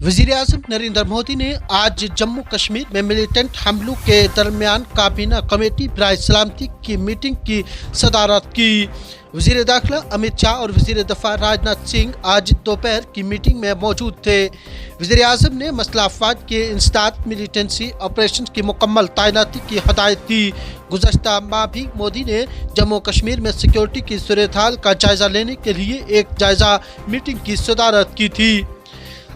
वजीर आज़म नरेंद्र मोदी ने आज जम्मू कश्मीर में मिलिटेंट हमलों के दरमियान काबीना कमेटी बराए सलामती की मीटिंग की सदारत की। वजीर दाखिला अमित शाह और वजीर दफा राजनाथ सिंह आज दोपहर की मीटिंग में मौजूद थे। वजीर आज़म ने मसला अफवाज के इंसदाद मिलिटेंसी ऑपरेशन की मुकम्मल तैनाती की हदायत दी। गुज़श्ता माह भी मोदी ने जम्मू कश्मीर में सिक्योरिटी की सूरत हाल का जायजा लेने के लिए एक जायजा मीटिंग की सदारत की थी।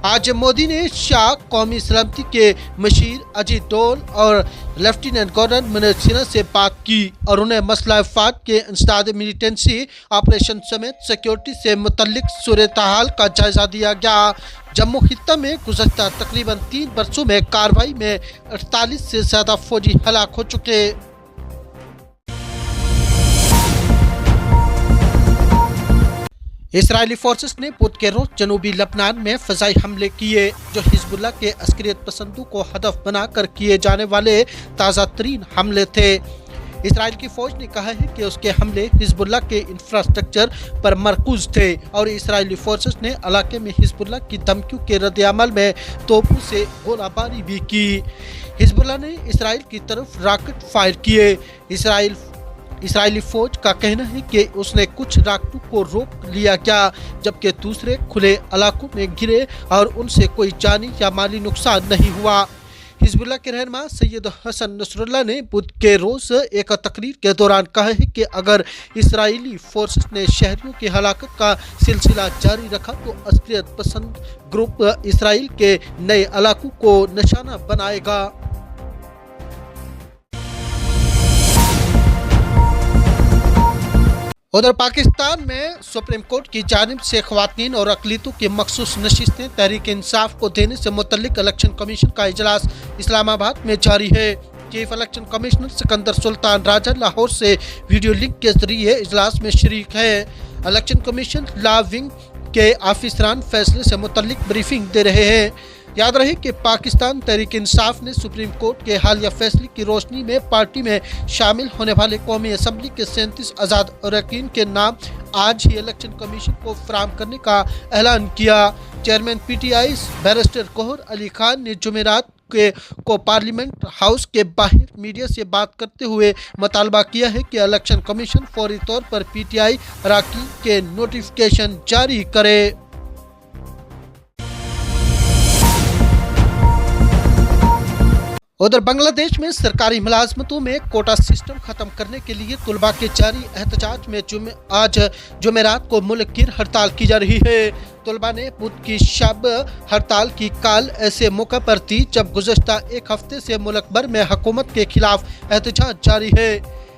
आज मोदी ने शाह, कौमी सलामती के मशीर अजीत डोल और लेफ्टिनेंट गवर्नर मनोज सिन्हा से बात की और उन्हें मसला अफवाज के इंसदाद मिलिटेंसी ऑपरेशन समेत सिक्योरिटी से मुतल्लिक सूरत हाल का जायजा दिया गया। जम्मू खित्ता में गुज़श्ता तकरीबन 3 वर्षों में कार्रवाई में 48 से ज़्यादा फौजी हलाक हो चुके। इसराइली फोर्सेस ने बुध के रोज जनूबी लबनान में फ़ज़ाई हमले किए जो हिजबुल्लाह के अस्करियत पसंदों को हदफ बनाकर किए जाने वाले ताज़ा तरीन हमले थे। इसराइल की फौज ने कहा है कि उसके हमले हिजबुल्लाह के इंफ्रास्ट्रक्चर पर मरकूज थे और इसराइली फोर्सेस ने इलाके में हिजबुल्लाह की धमकियों के रद्द-ए-अमल में तोपों से गोलाबारी भी की। हिजबुल्लाह ने इसराइल की तरफ रॉकेट फायर किए। इसराइली फौज का कहना है कि उसने कुछ रॉकेटों को रोक लिया गया जबकि दूसरे खुले इलाकों में गिरे और उनसे कोई जानी या माली नुकसान नहीं हुआ। हिजबुल्लाह के रहनुमा सैयद हसन नसरुल्लाह ने बुध के रोज एक तकरीर के दौरान कहा है कि अगर इसराइली फोर्सेस ने शहरियों की हलाकत का सिलसिला जारी रखा तो अस्करियत पसंद ग्रुप इसराइल के नए इलाकों को निशाना बनाएगा। उधर पाकिस्तान में सुप्रीम कोर्ट की जानिब से ख्वातीन और अक़लियतों की मखसूस नशिस्तें तहरीक इंसाफ को देने से मुतल्लिक इलेक्शन कमीशन का इजलास इस्लामाबाद में जारी है। Chief election commissioner Sikandar Sultan Raja Lahore से वीडियो लिंक के जरिए इजलास में शरीक है। इलेक्शन कमीशन लॉ विंग के ऑफिसरान फैसले से मुतल्लिक ब्रीफिंग दे रहे हैं। याद रहे कि पाकिस्तान तहरीक इंसाफ ने सुप्रीम कोर्ट के हालिया फैसले की रोशनी में पार्टी में शामिल होने वाले कौमी असम्बली के 37 आज़ाद अरकान के नाम आज ही इलेक्शन कमीशन को फराहम करने का ऐलान किया। चेयरमैन PTI बैरिस्टर कोहर अली खान ने जुमेरात को पार्लियामेंट हाउस के बाहर मीडिया से बात करते हुए मुतालबा किया है कि इलेक्शन कमीशन फौरी तौर पर PTI अरकान के नोटिफिकेशन जारी करे। उधर बांग्लादेश में सरकारी मुलाजमतों में कोटा सिस्टम खत्म करने के लिए तुलबा के जारी एहतजाज में आज जुमेरात को मुल्क गिर हड़ताल की जा रही है। तुलबा ने बुध की शब हड़ताल की काल ऐसे मौका पर दी जब गुज़श्ता एक हफ्ते से मुल्क भर में हुकूमत के खिलाफ एहतजाज जारी है।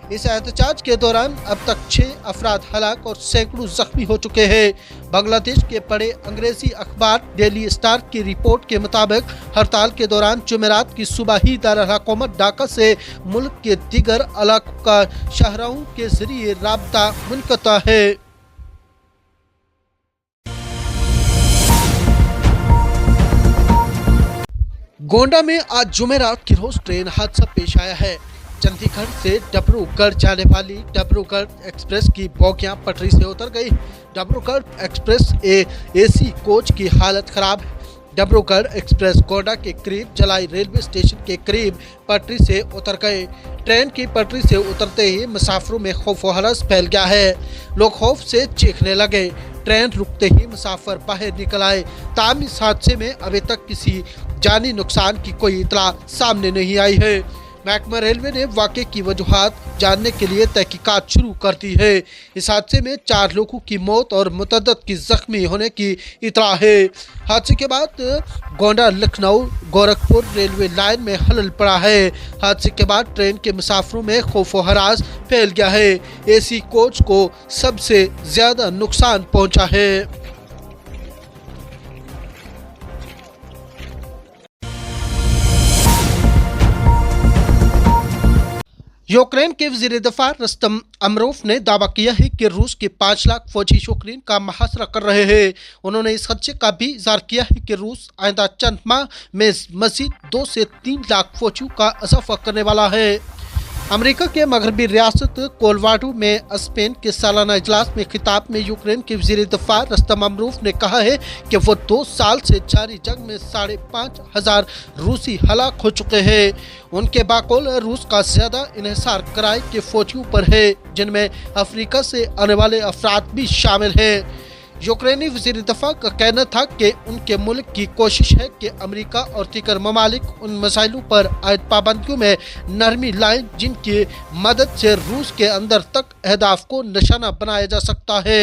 इस एहतजाज के दौरान अब तक 6 अफराद हलाक और सैकड़ों जख्मी हो चुके हैं। बांग्लादेश के बड़े अंग्रेजी अखबार डेली स्टार की रिपोर्ट के मुताबिक हड़ताल के दौरान जुमेरात की सुबह ही दारुल हुकूमत ढाका से मुल्क के दीगर इलाकों का शाहराहों के जरिए राब्ता मुनक़ता है। गोंडा में आज जुमेरात की रोज ट्रेन हादसा पेश आया है। चंडीगढ़ से डिब्रूगढ़ जाने वाली डिब्रूगढ़ एक्सप्रेस की बोगियां पटरी से उतर गई। डिब्रूगढ़ एक्सप्रेस AC कोच की हालत खराब है। डिब्रूगढ़ एक्सप्रेस गोंडा के करीब जलाई रेलवे स्टेशन के करीब पटरी से उतर गए। ट्रेन की पटरी से उतरते ही मुसाफिरों में खौफ व हरस फैल गया है। लोग खौफ से चीखने लगे। ट्रेन रुकते ही मुसाफिर बाहर निकल आए। ताहम इस हादसे में अभी तक किसी जानी नुकसान की कोई इतला सामने नहीं आई है। महकमा रेलवे ने वाक़े की वजूहात जानने के लिए तहकीकात शुरू कर दी है। इस हादसे में 4 लोगों की मौत और मुतअद्दिद की जख्मी होने की इतला है। हादसे के बाद गोंडा लखनऊ गोरखपुर रेलवे लाइन में खलल पड़ा है। हादसे के बाद ट्रेन के मुसाफिरों में खौफ व हरास फैल गया है। AC कोच को सबसे ज़्यादा नुकसान पहुँचा है। यूक्रेन के वज़ीर दफ़ा रुस्तम अमरोफ ने दावा किया है कि रूस के 5 लाख फौजी यूक्रेन का मुहासरा कर रहे हैं। उन्होंने इस खदशे का भी इज़हार किया है कि रूस आइंदा चंद माह में मज़ीद 2 से 3 लाख फौजियों का इजाफा करने वाला है। अमेरिका के मगरबी रियासत कोलोराडो में स्पेन के सालाना इजलास में खिताब में यूक्रेन के वजीर दफा रुस्तम अमरूफ ने कहा है कि वो 2 साल से जारी जंग में 5,500 रूसी हलाक हो चुके हैं। उनके बाकौल रूस का ज्यादा इन्हिसार किराए के फौजियों पर है, जिनमें अफ्रीका से आने वाले अफराद भी शामिल हैं। यूक्रेनी वज़ीर दफ़ा का कहना था कि उनके मुल्क की कोशिश है कि अमेरिका और दीगर ममालिक उन मिसाइलों पर आयद पाबंदियों में नरमी लाएं जिनकी मदद से रूस के अंदर तक अहदाफ को निशाना बनाया जा सकता है।